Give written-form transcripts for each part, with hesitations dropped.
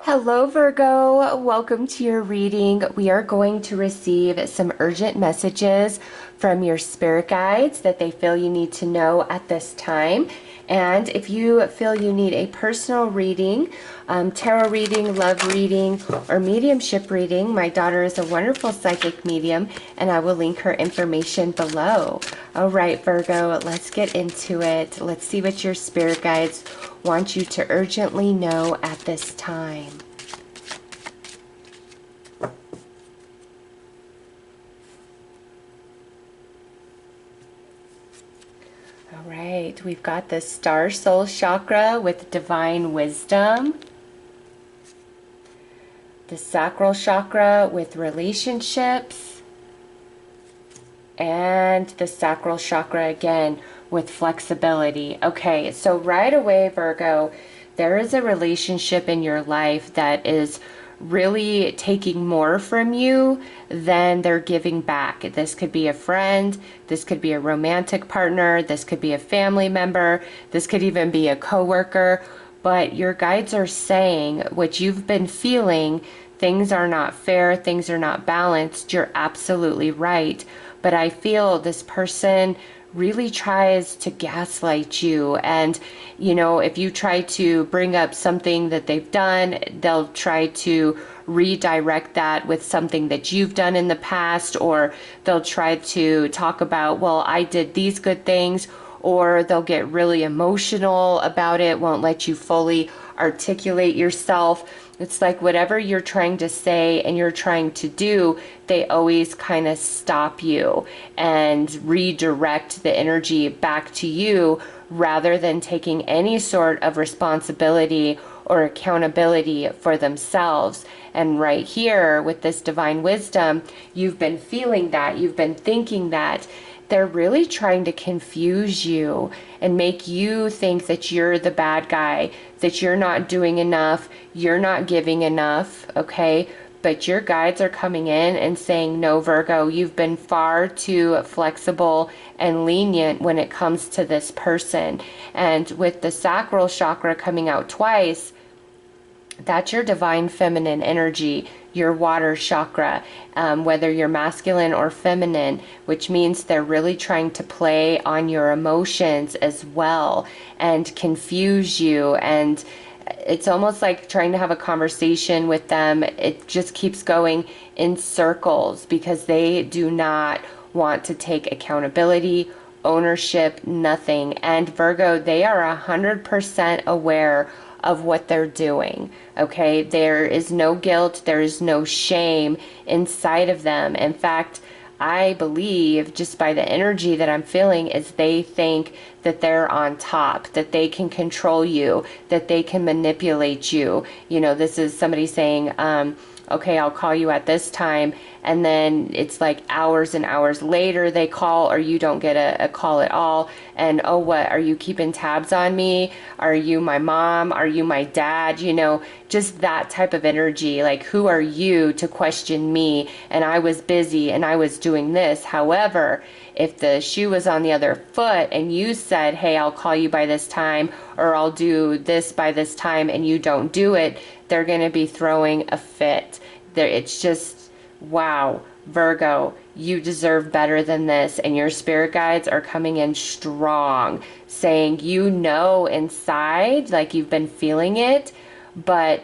Hello, Virgo. Welcome to your reading. We are going to receive some urgent messages from your spirit guides that they feel you need to know at this time. And if you feel you need a personal reading, tarot reading, love reading, or mediumship reading, my daughter is a wonderful psychic medium, and I will link her information below. All right, Virgo, let's get into it. Let's see what your spirit guides want you to urgently know at this time. All right, we've got the star soul chakra with divine wisdom, the sacral chakra with relationships, and the sacral chakra again with flexibility. Okay, so right away, Virgo, there is a relationship in your life that is really taking more from you than they're giving back. This could be a friend, this could be a romantic partner, this could be a family member, this could even be a coworker, but your guides are saying what you've been feeling, things are not fair, things are not balanced. You're absolutely right. But I feel this person really tries to gaslight you. And, you know, if you try to bring up something that they've done, they'll try to redirect that with something that you've done in the past, or they'll try to talk about, well, I did these good things, or they'll get really emotional about it, won't let you fully articulate yourself. It's like whatever you're trying to say and you're trying to do, they always kind of stop you and redirect the energy back to you rather than taking any sort of responsibility or accountability for themselves. And right here with this divine wisdom, you've been feeling that, you've been thinking that. They're really trying to confuse you and make you think that you're the bad guy, that you're not doing enough, you're not giving enough, okay? But your guides are coming in and saying, no, Virgo, you've been far too flexible and lenient when it comes to this person. And with the sacral chakra coming out twice, that's your divine feminine energy, your water chakra, whether you're masculine or feminine, which means they're really trying to play on your emotions as well and confuse you. And it's almost like trying to have a conversation with them. It just keeps going in circles because they do not want to take accountability, ownership, nothing. And Virgo, they are 100% aware of what they're doing. Okay, there is no guilt, there is no shame inside of them. In fact, I believe just by the energy that I'm feeling is they think that they're on top, that they can control you, that they can manipulate you. You know, this is somebody saying, okay, I'll call you at this time. And then it's like hours and hours later they call, or you don't get a call at all. And oh, what, are you keeping tabs on me? Are you my mom? Are you my dad? You know, just that type of energy. Like, who are you to question me? And I was busy and I was doing this. However, if the shoe was on the other foot and you said, hey, I'll call you by this time, or I'll do this by this time, and you don't do it, they're going to be throwing a fit. It's just, wow, Virgo, you deserve better than this. And your spirit guides are coming in strong, saying, you know, inside, like you've been feeling it, but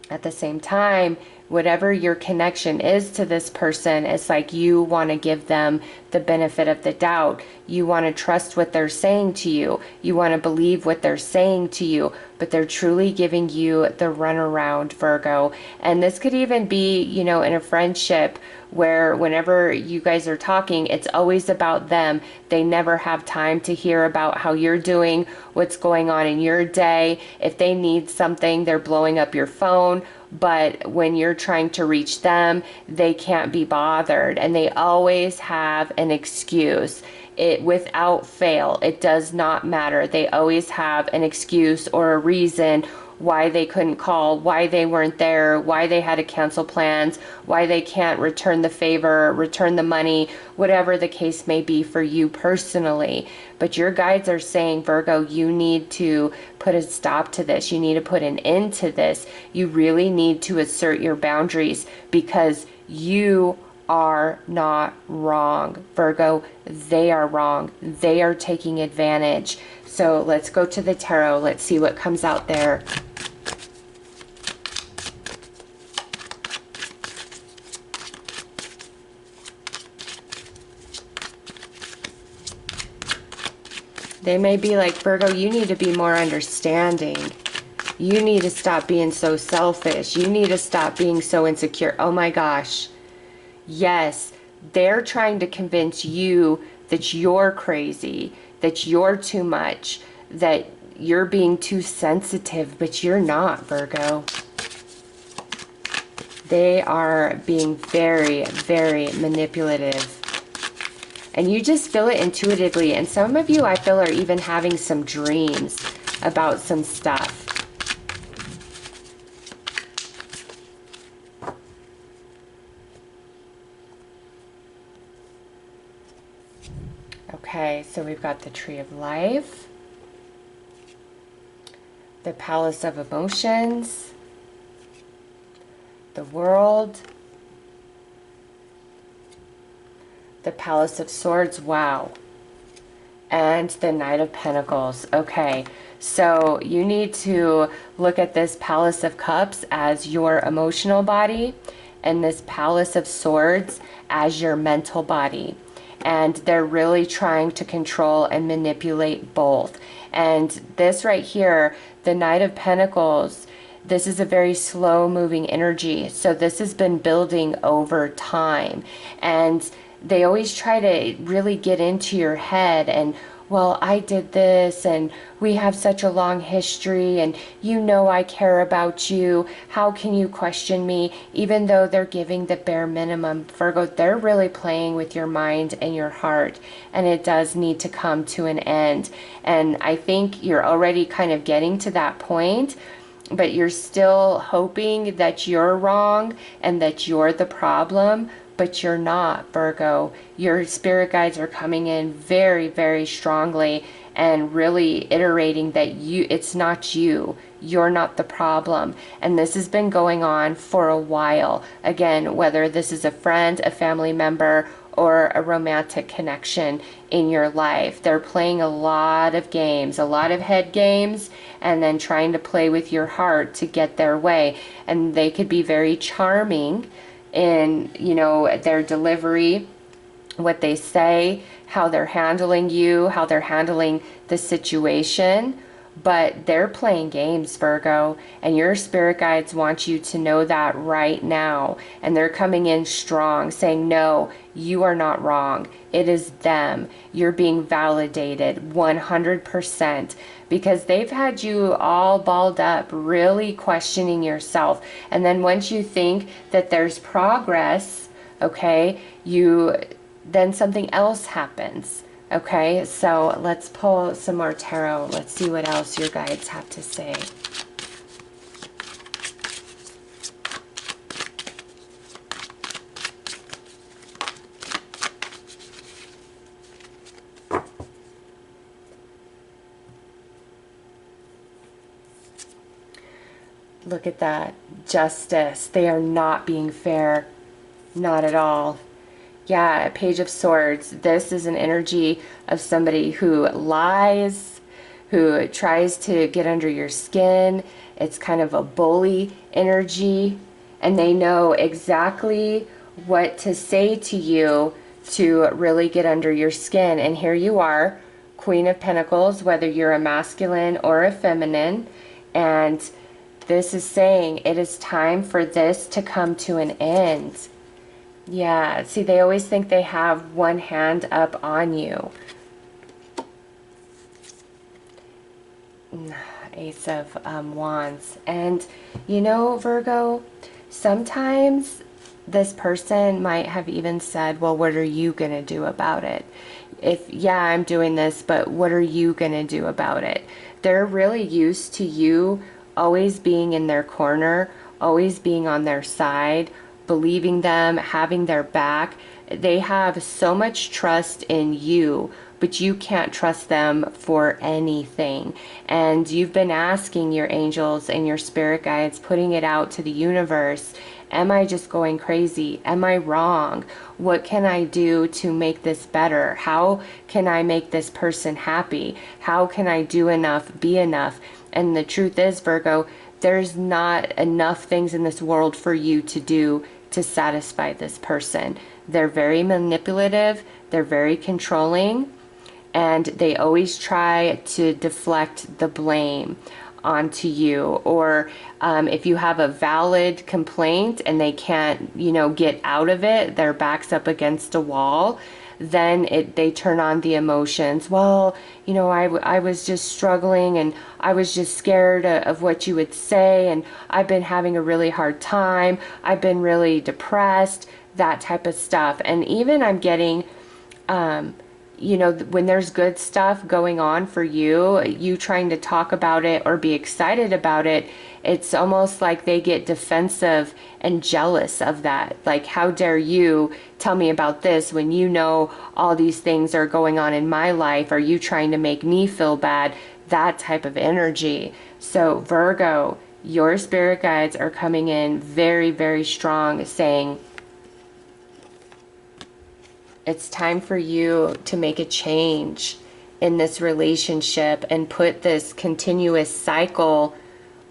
at the same time, whatever your connection is to this person, it's like you want to give them the benefit of the doubt. You want to trust what they're saying to you. You want to believe what they're saying to you, but they're truly giving you the runaround, Virgo. And this could even be, you know, in a friendship where whenever you guys are talking, it's always about them. They never have time to hear about how you're doing, what's going on in your day. If they need something, they're blowing up your phone. But when you're trying to reach them, they can't be bothered, and they always have an excuse. It without fail, it does not matter. They always have an excuse or a reason why they couldn't call, why they weren't there, why they had to cancel plans, why they can't return the favor, return the money, whatever the case may be for you personally. But your guides are saying, Virgo, you need to put a stop to this. You need to put an end to this. You really need to assert your boundaries, because you are not wrong, Virgo. They are wrong. They are taking advantage. So let's go to the tarot. Let's see what comes out there. They may be like, Virgo, you need to be more understanding. You need to stop being so selfish. You need to stop being so insecure. Oh my gosh. Yes, they're trying to convince you that you're crazy, that you're too much, that you're being too sensitive, but you're not, Virgo. They are being very, very manipulative. And you just feel it intuitively. And some of you, I feel, are even having some dreams about some stuff. Okay, so we've got the Tree of Life, the Palace of Emotions, the World, the Palace of Swords, wow, and the Knight of Pentacles. Okay, so you need to look at this Palace of Cups as your emotional body and this Palace of Swords as your mental body. And they're really trying to control and manipulate both. And this right here, the Knight of Pentacles, this is a very slow moving energy. So this has been building over time. And they always try to really get into your head and, well, I did this and we have such a long history and you know I care about you. How can you question me? Even though they're giving the bare minimum, Virgo, they're really playing with your mind and your heart, and it does need to come to an end. And I think you're already kind of getting to that point, but you're still hoping that you're wrong and that you're the problem. But you're not, Virgo. Your spirit guides are coming in very, very strongly and really iterating that it's not you. You're not the problem. And this has been going on for a while. Again, whether this is a friend, a family member, or a romantic connection in your life. They're playing a lot of games, a lot of head games, and then trying to play with your heart to get their way. And they could be very charming in, you know, their delivery, what they say, how they're handling you, how they're handling the situation, but they're playing games, Virgo, and your spirit guides want you to know that right now. And they're coming in strong, saying, no, you are not wrong. It is them. You're being validated 100%. Because they've had you all balled up, really questioning yourself. And then once you think that there's progress, okay, then something else happens. Okay, so let's pull some more tarot. Let's see what else your guides have to say. Look at that. Justice. They are not being fair. Not at all. Yeah, Page of Swords. This is an energy of somebody who lies, who tries to get under your skin. It's kind of a bully energy. And they know exactly what to say to you to really get under your skin. And here you are, Queen of Pentacles, whether you're a masculine or a feminine. And this is saying it is time for this to come to an end. Yeah, see, they always think they have one hand up on you. Ace of Wands. And, you know, Virgo, sometimes this person might have even said, well, what are you going to do about it? Yeah, I'm doing this, but what are you going to do about it? They're really used to you always being in their corner, always being on their side, believing them, having their back. They have so much trust in you, but you can't trust them for anything. And you've been asking your angels and your spirit guides, putting it out to the universe. Am I just going crazy? Am I wrong? What can I do to make this better? How can I make this person happy? How can I do enough, be enough? And the truth is, Virgo, there's not enough things in this world for you to do to satisfy this person. They're very manipulative, they're very controlling, and they always try to deflect the blame onto you. Or if you have a valid complaint and they can't, get out of it, their back's up against a wall, then they turn on the emotions. Well, I was just struggling and I was just scared of what you would say, and I've been having a really hard time. I've been really depressed, that type of stuff. And even I'm getting, when there's good stuff going on for you trying to talk about it or be excited about it, it's almost like they get defensive and jealous of that. Like, how dare you tell me about this when you know all these things are going on in my life? Are you trying to make me feel bad? That type of energy. So Virgo, your spirit guides are coming in very, very strong, saying, it's time for you to make a change in this relationship and put this continuous cycle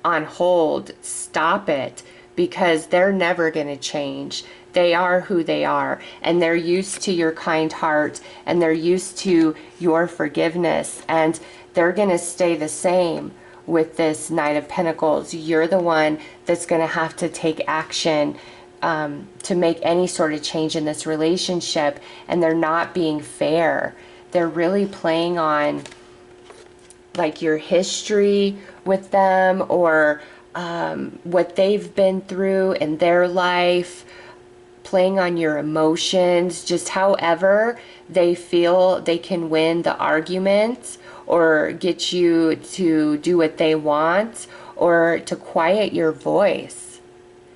on hold. Stop it, because they're never going to change. They are who they are, and they're used to your kind heart, and they're used to your forgiveness, and they're going to stay the same with this Knight of Pentacles. You're the one that's going to have to take action to make any sort of change in this relationship, and they're not being fair. They're really playing on like your history with them, or what they've been through in their life, playing on your emotions, just however they feel they can win the argument or get you to do what they want or to quiet your voice.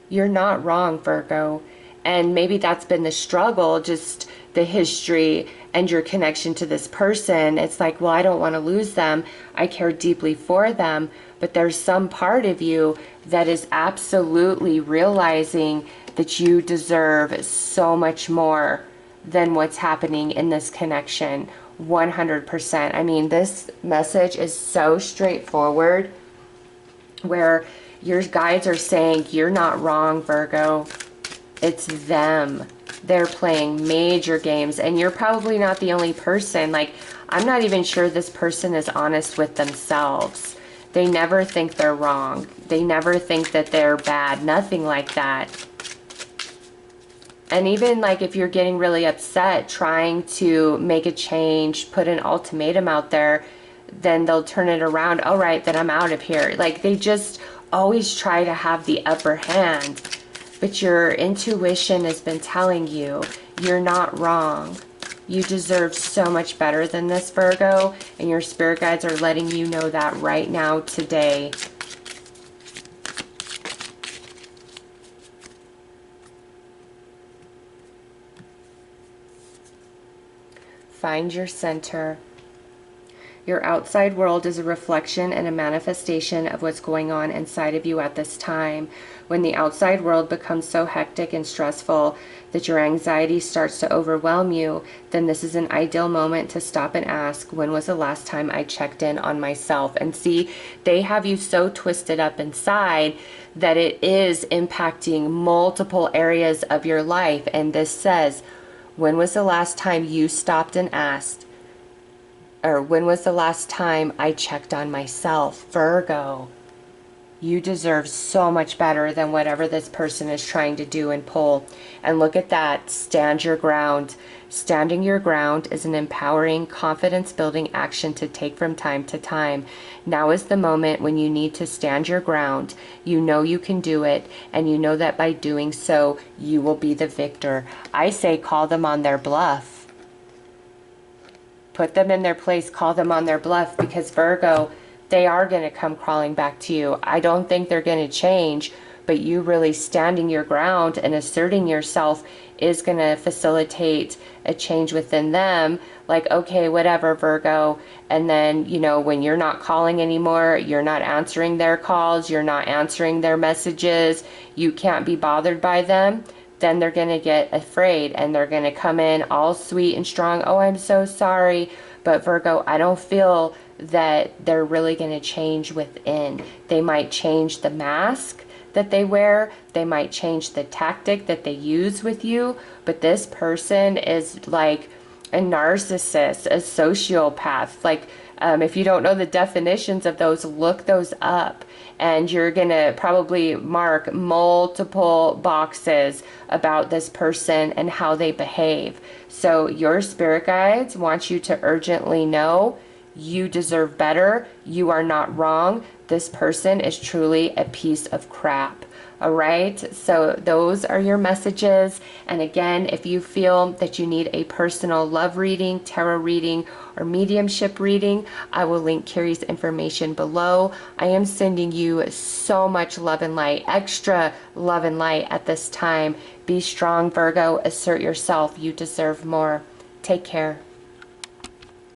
You're not wrong, Virgo. And maybe that's been the struggle, just the history and your connection to this person. It's like, well, I don't want to lose them. I care deeply for them. But there's some part of you that is absolutely realizing that you deserve so much more than what's happening in this connection. 100%. I mean, this message is so straightforward, where your guides are saying, you're not wrong, Virgo. It's them. They're playing major games, and you're probably not the only person. Like, I'm not even sure this person is honest with themselves. They never think they're wrong. They never think that they're bad. Nothing like that. And even like if you're getting really upset trying to make a change, put an ultimatum out there, then they'll turn it around. All right, then I'm out of here. Like, they just always try to have the upper hand. But your intuition has been telling you you're not wrong. You deserve so much better than this, Virgo. And your spirit guides are letting you know that right now, today. Find your center. Your outside world is a reflection and a manifestation of what's going on inside of you at this time. When the outside world becomes so hectic and stressful that your anxiety starts to overwhelm you, then this is an ideal moment to stop and ask, when was the last time I checked in on myself? And see, they have you so twisted up inside that it is impacting multiple areas of your life. And this says, when was the last time you stopped and asked, or when was the last time I checked on myself? Virgo, you deserve so much better than whatever this person is trying to do and pull. And look at that. Stand your ground. Standing your ground is an empowering, confidence-building action to take from time to time. Now is the moment when you need to stand your ground. You know you can do it, and you know that by doing so, you will be the victor. I say call them on their bluff. Put them in their place, call them on their bluff, because Virgo, they are going to come crawling back to you. I don't think they're going to change, but you really standing your ground and asserting yourself is going to facilitate a change within them. Like, okay, whatever, Virgo. And then, you know, when you're not calling anymore, you're not answering their calls, you're not answering their messages, you can't be bothered by them, then they're going to get afraid and they're going to come in all sweet and strong. Oh, I'm so sorry. But Virgo, I don't feel that they're really going to change within. They might change the mask that they wear, they might change the tactic that they use with you, but this person is like a narcissist, a sociopath. Like, if you don't know the definitions of those, look those up. And you're going to probably mark multiple boxes about this person and how they behave. So your spirit guides want you to urgently know you deserve better. You are not wrong. This person is truly a piece of crap. All right, so those are your messages. And again, if you feel that you need a personal love reading, tarot reading, or mediumship reading, I will link Carrie's information below. I am sending you so much love and light, extra love and light at this time. Be strong, Virgo. Assert yourself. You deserve more. Take care.